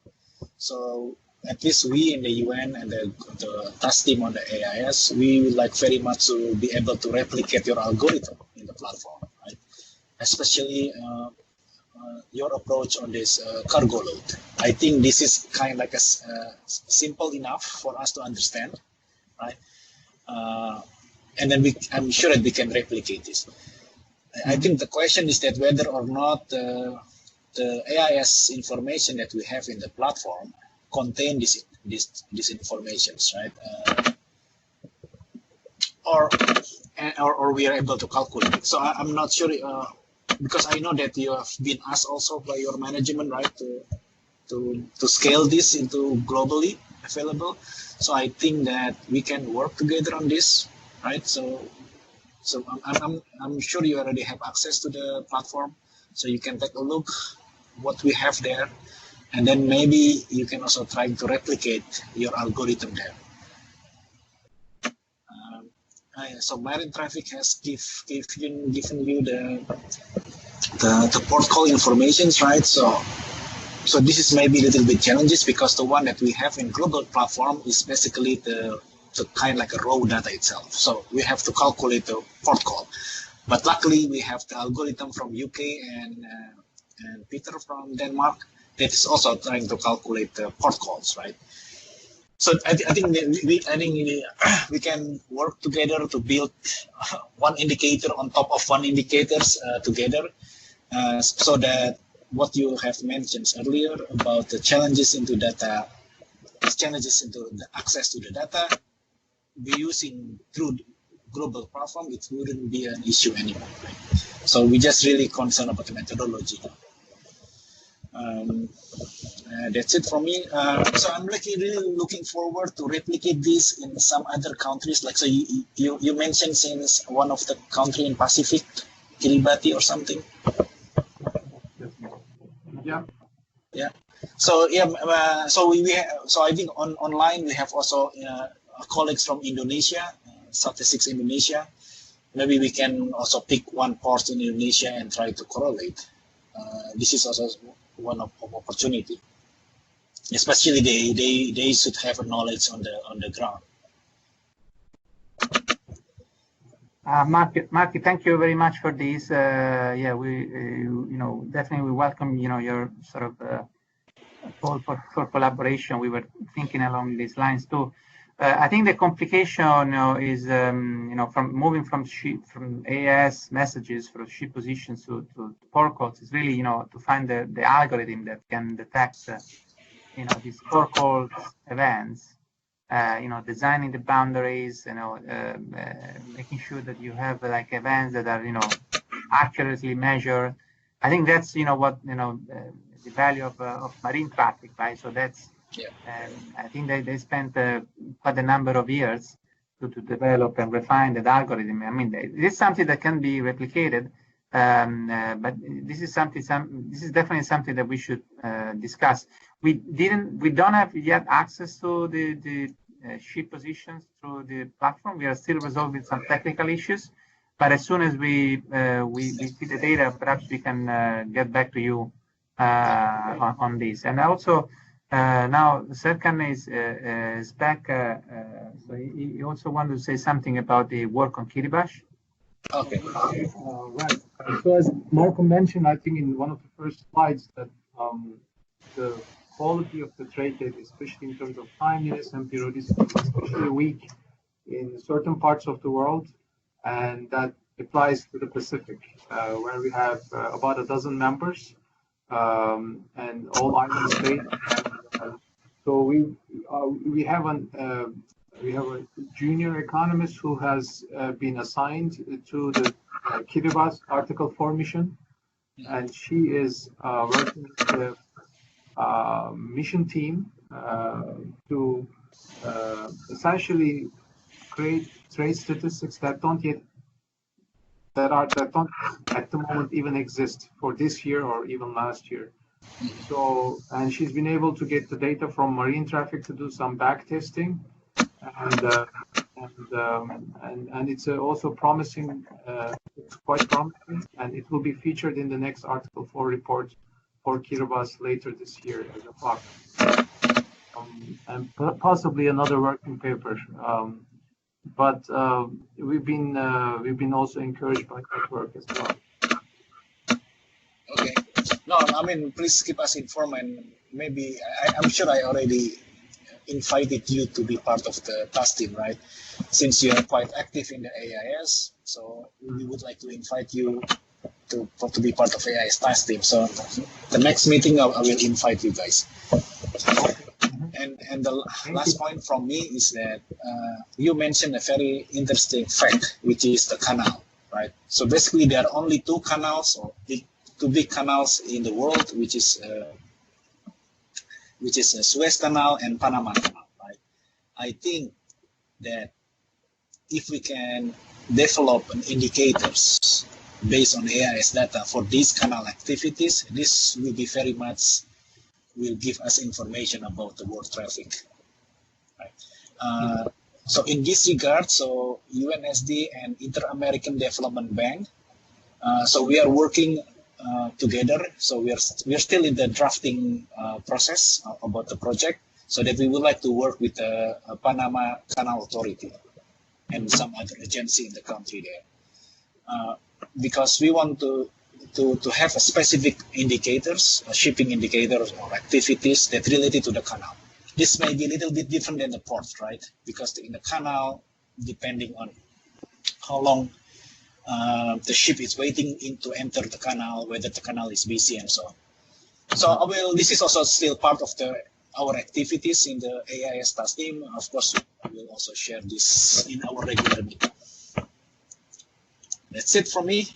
so at least we in the UN and the task team on the AIS, we would like very much to be able to replicate your algorithm in the platform, right? Especially your approach on this cargo load. I think this is kind of like a simple enough for us to understand, right? And then I'm sure that we can replicate this. I think the question is that whether or not the AIS information that we have in the platform contain this informations, right? Or we are able to calculate it. So I'm not sure because I know that you have been asked also by your management, right, to scale this into globally available. So I think that we can work together on this, right? So I'm sure you already have access to the platform, so you can take a look what we have there, and then maybe you can also try to replicate your algorithm there. So Marine Traffic has given you the port call informations, right? So this is maybe a little bit challenges because the one that we have in global platform is basically the kind of like a raw data itself. So we have to calculate the port call. But luckily we have the algorithm from UK and Peter from Denmark that is also trying to calculate the port calls, right? So I think we can work together to build one indicator on top of one indicators together, so that what you have mentioned earlier about the challenges into data, challenges into the access to the data, be using through global platform, it wouldn't be an issue anymore. Right? So we just really concerned about the methodology. That's it for me. So I'm really looking forward to replicate this in some other countries. Like, so you mentioned since one of the country in Pacific, Kiribati or something. Yeah. So so I think online we have also colleagues from Indonesia, statistics Indonesia. Maybe we can also pick one port in Indonesia and try to correlate. This is also one of opportunity. Especially they should have a knowledge on the ground. Marky, thank you very much for this. We definitely welcome your sort of call for collaboration. We were thinking along these lines too. I think the complication is from moving from AIS messages for ship positions to port calls is really to find the algorithm that can detect these port call events designing the boundaries, making sure that you have like events that are, accurately measured. I think that's, what, the value of marine traffic, right? So that's, I think they spent quite a number of years to develop and refine that algorithm. I mean, this is something that can be replicated, but this is definitely something that we should discuss. We don't have yet access to the ship positions through the platform. We are still resolving some technical issues, but as soon as we see the data, perhaps we can get back to you on this. And also now Serkan is back, so he also wanted to say something about the work on Kiribati. Okay. Right. So as Marco mentioned, I think in one of the first slides, that the quality of the trade data, especially in terms of timeliness and periodicity, is especially weak in certain parts of the world, and that applies to the Pacific, where we have about a dozen members, and all island states. So we have a junior economist who has been assigned to the Kiribati Article 4 mission, and she is working with the mission team to essentially create trade statistics that don't at the moment even exist for this year or even last year. So, and she's been able to get the data from marine traffic to do some back testing, and it's also promising. It's quite promising, and it will be featured in the next Article 4 report for Kiribati later this year as a fact, and possibly another working paper. But we've been also encouraged by that work as well. Okay. No, I mean, please keep us informed, and maybe I'm sure I already invited you to be part of the task team, right? Since you are quite active in the AIS, so we would like to invite you to be part of AIS task team. So the next meeting, I will invite you guys. And the last point from me is that you mentioned a very interesting fact, which is the canal, right? So basically, there are only two canals, or two big canals in the world, which is Suez Canal and Panama Canal, right? I think that if we can develop indicators based on AIS data for these canal activities, this will be will give us information about the world traffic. Right? So in this regard, so UNSD and Inter-American Development Bank, so we are working together. So we are still in the drafting process about the project, so that we would like to work with the Panama Canal Authority and some other agency in the country there, because we want to have a specific indicators, shipping indicators or activities that related to the canal. This may be a little bit different than the port, right? Because in the canal, depending on how long the ship is waiting to enter the canal, whether the canal is busy and so on. So this is also still part of our activities in the AIS task team. Of course, I will also share this in our regular meeting. That's it from me.